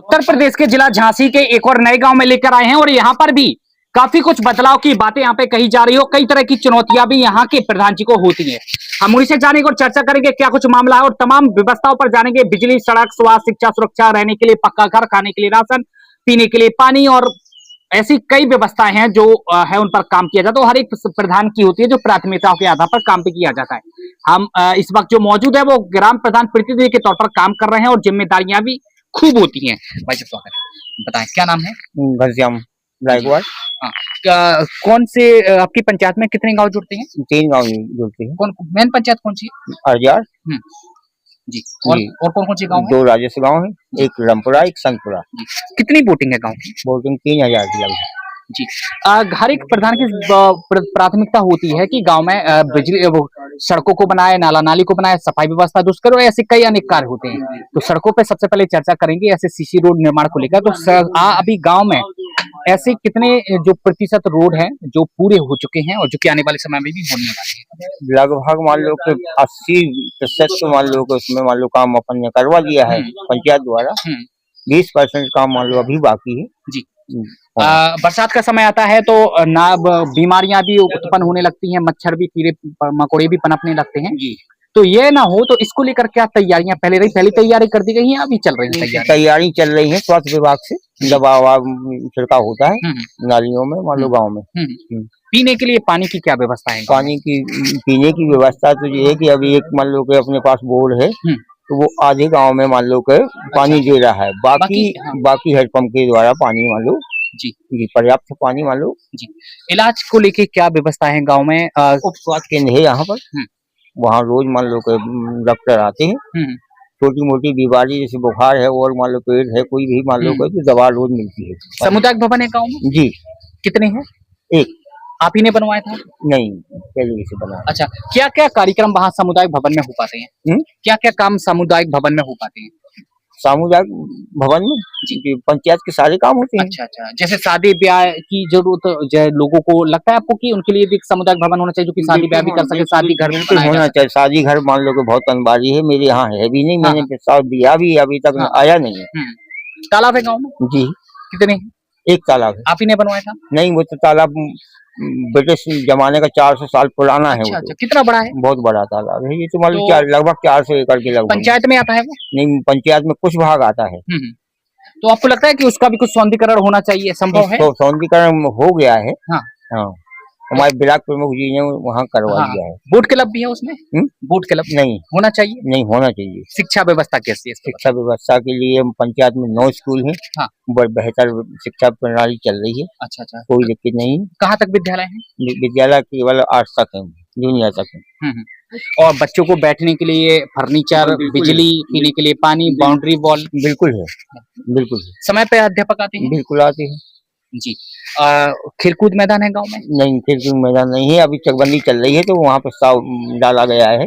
उत्तर प्रदेश के जिला झांसी के एक और नए गांव में लेकर आए हैं और यहाँ पर भी काफी कुछ बदलाव की बातें यहाँ पे कही जा रही हो। कई तरह की चुनौतियां भी यहाँ के प्रधान जी को होती हैं। हम उन्हीं से जानेंगे और चर्चा करेंगे क्या कुछ मामला है और तमाम व्यवस्थाओं पर जानेंगे। बिजली, सड़क, स्वास्थ्य, शिक्षा, सुरक्षा, रहने के लिए पक्का घर, खाने के लिए राशन, पीने के लिए पानी और ऐसी कई व्यवस्थाएं हैं जो है उन पर काम किया जाता है। हर एक प्रधान की होती है जो प्राथमिकताओं के आधार पर काम पे किया जाता है। हम इस वक्त जो मौजूद है वो ग्राम प्रधान प्रतिनिधि के तौर पर काम कर रहे हैं और जिम्मेदारियां भी खूब होती हैं। भाई साहब स्वागत है, बताएं क्या नाम है? घनश्याम गायकवाड़। कौन से आपकी पंचायत में कितने गांव जुड़ते हैं? 3 गांव जुड़ते हैं। कौन मेन पंचायत कौन सी है? अर्जार जी। और कौन कौन से गांव हैं? 2 राजस्व गांव है, एक रामपुरा, एक संतपुरा। कितनी वोटिंग है गांव की? वोटिंग 3000 की लगभग। जी। हर एक प्रधान की प्राथमिकता होती है कि गांव में बिजली, वो सड़कों को बनाए, नाला नाली को बनाए, सफाई व्यवस्था दुरुस्त करो, ऐसे कई अनेक कार्य होते हैं। तो सड़कों पे सबसे पहले चर्चा करेंगे ऐसे सीसी रोड निर्माण को लेकर। तो अभी गांव में ऐसे कितने जो प्रतिशत रोड हैं जो पूरे हो चुके हैं और जो कि आने वाले समय में भी होने वाले हैं? लगभग मान लो कि 80% तो मान लो कि उसमें मान लो काम अपन ने करवा दिया है पंचायत द्वारा। 20% काम मान लो अभी बाकी है। जी। बरसात का समय आता है तो बीमारियां भी उत्पन्न होने लगती हैं, मच्छर भी, कीड़े मकोड़े भी पनपने लगते हैं। जी। तो ये ना हो तो इसको लेकर क्या तैयारियां पहली तैयारी कर दी गई हैं, अभी चल रही है? तैयारी चल रही है। स्वास्थ्य विभाग से दवा छिड़काव होता है नालियों में मान लो गाँव में। पीने के लिए पानी की क्या व्यवस्था है? पानी की पीने की व्यवस्था तो ये है कि अभी एक मान लो कि अपने पास बोर है तो वो आधे गांव में मान लो के पानी दे रहा है। बाकी हैंडपंप के द्वारा पानी मान लो जी पर्याप्त पानी मान लो। जी। इलाज को लेके क्या व्यवस्था है गांव में? उप स्वास्थ्य केंद्र है यहाँ पर, वहाँ रोज मान लो के डॉक्टर आते हैं। छोटी मोटी बीमारी जैसे बुखार है और मान लो पेट है कोई भी मान लो तो दवा रोज मिलती है। सामुदायिक भवन है गाँव में? जी। कितने हैं? एक। आप ही ने बनवाया था? नहीं, पहले से बनाया। अच्छा, क्या क्या कार्यक्रम वहाँ सामुदायिक भवन में हो पाते हैं? क्या क्या काम सामुदायिक भवन में हो पाते हैं? सामुदायिक भवन में जी पंचायत के सारे काम होते हैं। अच्छा। जैसे शादी ब्याह की जरूरत लोगों को लगता है आपको कि उनके लिए भी एक सामुदायिक भवन होना चाहिए जो कि शादी ब्याह भी कर सके, शादी घर बिल्कुल होना चाहिए। शादी घर मान लो कि बहुत अनिवार्य है, मेरे यहाँ है भी नहीं। मैंने प्रस्ताव दिया भी अभी तक आया नहीं है। तालाब है गाँव में? जी। कितने? एक तालाब है। आप ही ने बनवाया था? नहीं, वो तो तालाब ब्रिटिश जमाने का 400 साल पुराना है। अच्छा, कितना बड़ा है? बहुत बड़ा तालाब है ये तो मान लो लगभग 400 एकड़ के लगभग। पंचायत में आता है वो? नहीं, पंचायत में कुछ भाग आता है। तो आपको लगता है कि उसका भी कुछ सौंदर्यीकरण होना चाहिए, संभव है? तो सौंदर्यीकरण हो गया है। हाँ। हमारे ब्लॉक प्रमुख जी ने वहाँ करवा दिया है। बोट क्लब भी है उसमें? बोट क्लब नहीं होना चाहिए? नहीं होना चाहिए। शिक्षा व्यवस्था कैसी है? शिक्षा व्यवस्था के लिए पंचायत में 9 स्कूल है। बेहतर शिक्षा प्रणाली चल रही है। अच्छा। कोई दिक्कत नहीं। कहाँ तक विद्यालय है? विद्यालय केवल 8 तक है, जूनियर तक है। और बच्चों को बैठने के लिए फर्नीचर, बिजली, पीने के लिए पानी, बाउंड्री वॉल? बिल्कुल है, बिल्कुल। समय पे अध्यापक आते हैं? बिल्कुल आते हैं जी। खेलकूद मैदान है गांव में? नहीं, खेलकूद मैदान नहीं है। अभी चकबंदी चल रही है तो वहाँ पर साव डाला गया है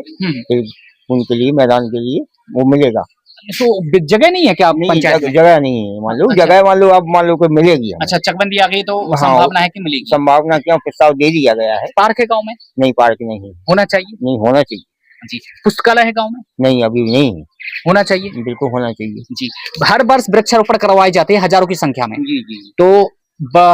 उनके लिए, मैदान के लिए वो मिलेगा। तो जगह नहीं है क्या पंचायत में? जगह नहीं है मान लो। जगह मान लो अब मान लो को मिलेगी। अच्छा, चकबंदी आ गई तो संभावना है कि मिलेगी? संभावना क्यों, प्रस्ताव दे दिया गया है। पार्क है गाँव में? नहीं, पार्क नहीं होना चाहिए। नहीं होना चाहिए। जी। पुस्तकालय है गाँव में? नहीं, अभी नहीं होना चाहिए। बिल्कुल होना चाहिए। जी। हर वर्ष वृक्षारोपण करवाए जाते हैं हजारों की संख्या में। जी। तो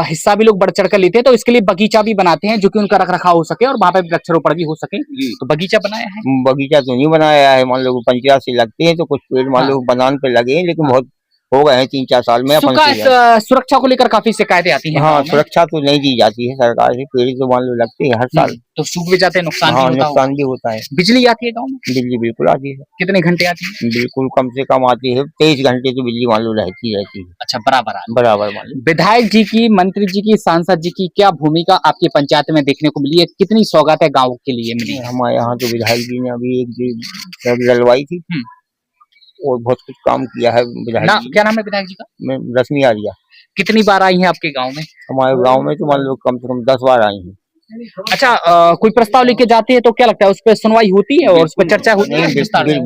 हिस्सा भी लोग बढ़ चढ़ कर लेते हैं तो इसके लिए बगीचा भी बनाते हैं जो कि उनका रख रखाव हो सके और वहाँ पे वृक्षारोपण भी हो सके। तो बगीचा बनाया है? बगीचा तो नहीं बनाया है। मान लो पंचायत से लगते हैं तो कुछ पेड़ मान लो बनान पे लगे हैं, लेकिन बहुत हो गए हैं 3-4 साल में। सुरक्षा को लेकर काफी शिकायतें आती हैं। हाँ, सुरक्षा तो नहीं दी जाती है सरकार से। पेड़ तो मान लो लगते हैं हर साल तो सूख भी जाते हैं, नुकसान भी होता है। बिजली आती है गाँव में? बिजली बिल्कुल आती है। कितने घंटे आती है? बिल्कुल कम से कम आती है 23 घंटे तो बिजली मान लो रहती है। अच्छा, बराबर मान लो। विधायक जी की, मंत्री जी की, सांसद जी की क्या भूमिका आपकी पंचायत में देखने को मिली है? कितनी सौगात है गाँव के लिए मिली? हमारे यहाँ तो विधायक जी ने अभी एक जलवाई थी और बहुत कुछ काम किया है विधायक जी। क्या नाम है विधायक जी का? मैं रश्मि आर्या। कितनी बार आई हैं आपके गांव में? हमारे गांव में तो मान लो कम से कम 10 बार आई हैं। अच्छा, कोई प्रस्ताव लेके जाते हैं तो क्या लगता है उस पर सुनवाई होती है और उस पर चर्चा होती है?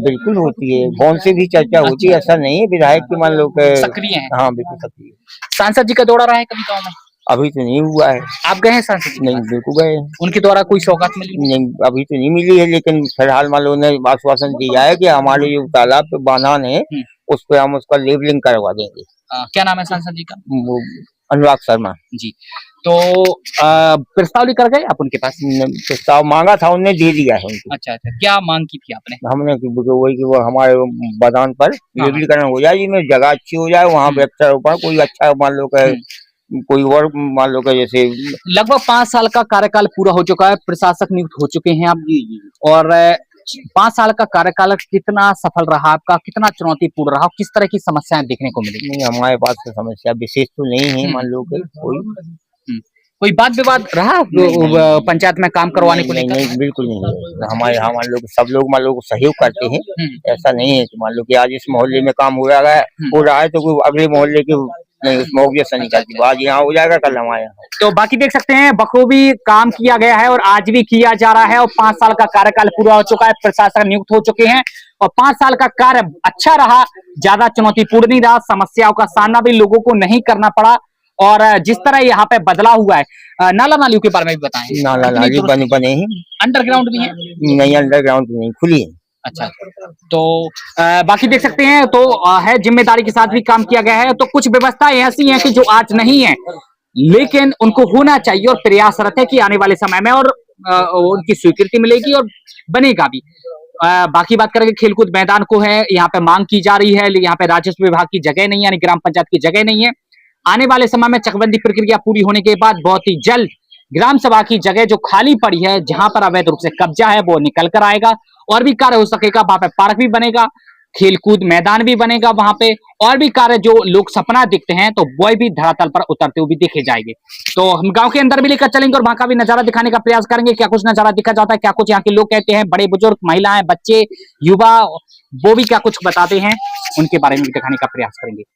बिल्कुल होती है। फोन से भी चर्चा होती है। ऐसा नहीं है विधायक की मान लो सक्रिय है। हाँ, बिल्कुल सक्रिय। सांसद जी का दौरा रहा है कभी गाँव में? अभी तो नहीं हुआ है। आप गए हैं सांसद जी के नहीं, पास? बिल्कुल गए हैं। उनके द्वारा कोई सौगात मिली? नहीं, अभी तो नहीं मिली है, लेकिन फिलहाल मान लो उन्होंने आश्वासन दिया है कि हमारे जो तालाब पे बांधान है उस पे हम उसका लेबलिंग करवा देंगे। क्या नाम है सांसद जी का? वो अनुराग शर्मा जी। तो प्रस्ताव लेकर गए आप उनके पास? प्रस्ताव मांगा था, उन्होंने दे दिया है उनको। अच्छा अच्छा, क्या मांग की थी आपने? हमने वही कि वो हमारे बागान पर लेबलीकरण हो जाए, जिसमें जगह अच्छी हो जाए, वहाँ वृक्षारोपण कोई अच्छा मान लो कि कोई और मान लो कि जैसे लगभग 5 साल का कार्यकाल पूरा हो चुका है, प्रशासक नियुक्त हो चुके हैं आप, और 5 साल का कार्यकाल कितना सफल रहा आपका, कितना चुनौतीपूर्ण रहा, किस तरह की समस्याएं देखने को मिली? नहीं, हमारे पास तो समस्या विशेष तो नहीं है, मान लो कि कोई बात विवाद रहा पंचायत में काम करवाने को लेकर? नहीं, बिल्कुल नहीं। हमारे यहाँ मान लो सब लोग मान लो सहयोग करते हैं, ऐसा नहीं है कि मान लो कि आज इस मोहल्ले में काम हो रहा है तो कोई अगले मोहल्ले के नहीं उसमें ऑब्जेक्शन नहीं करती, आज यहाँ हो जाएगा कल हमारे यहाँ। तो बाकी देख सकते हैं बखूबी काम किया गया है और आज भी किया जा रहा है, और 5 साल का कार्यकाल पूरा हो चुका है, प्रशासक नियुक्त हो चुके हैं और 5 साल का कार्य अच्छा रहा, ज्यादा चुनौतीपूर्ण नहीं रहा, समस्याओं का सामना भी लोगों को नहीं करना पड़ा। और जिस तरह यहाँ पे बदलाव हुआ है, नाला नालियों के बारे में भी बताएं। नाला नाली बने हैं, अंडरग्राउंड भी है? नहीं, अंडरग्राउंड नहीं, खुली है। अच्छा, तो बाकी देख सकते हैं तो है जिम्मेदारी के साथ भी काम किया गया है। तो कुछ व्यवस्थाएं ऐसी हैं कि जो आज नहीं है, लेकिन उनको होना चाहिए और प्रयासरत है कि आने वाले समय में और उनकी स्वीकृति मिलेगी और बनेगा भी। बाकी बात करेंगे खेलकूद मैदान को है, यहाँ पे मांग की जा रही है, यहाँ पे राजस्व विभाग की जगह नहीं है, यानी ग्राम पंचायत की जगह नहीं है। आने वाले समय में चकबंदी प्रक्रिया पूरी होने के बाद बहुत ही जल्द ग्राम सभा की जगह जो खाली पड़ी है, जहां पर अवैध रूप से कब्जा है, वो निकल कर आएगा और भी कार्य हो सकेगा। वहां पे पार्क भी बनेगा, खेलकूद मैदान भी बनेगा वहां पे, और भी कार्य जो लोग सपना देखते हैं तो वो भी धरातल पर उतरते हुए भी देखे जाएंगे। तो हम गांव के अंदर भी लेकर चलेंगे और वहां का भी नजारा दिखाने का प्रयास करेंगे, क्या कुछ नजारा दिखा जाता है, क्या कुछ यहाँ के लोग कहते हैं, बड़े बुजुर्ग, महिलाएं, बच्चे, युवा, वो भी क्या कुछ बताते हैं, उनके बारे में भी दिखाने का प्रयास करेंगे।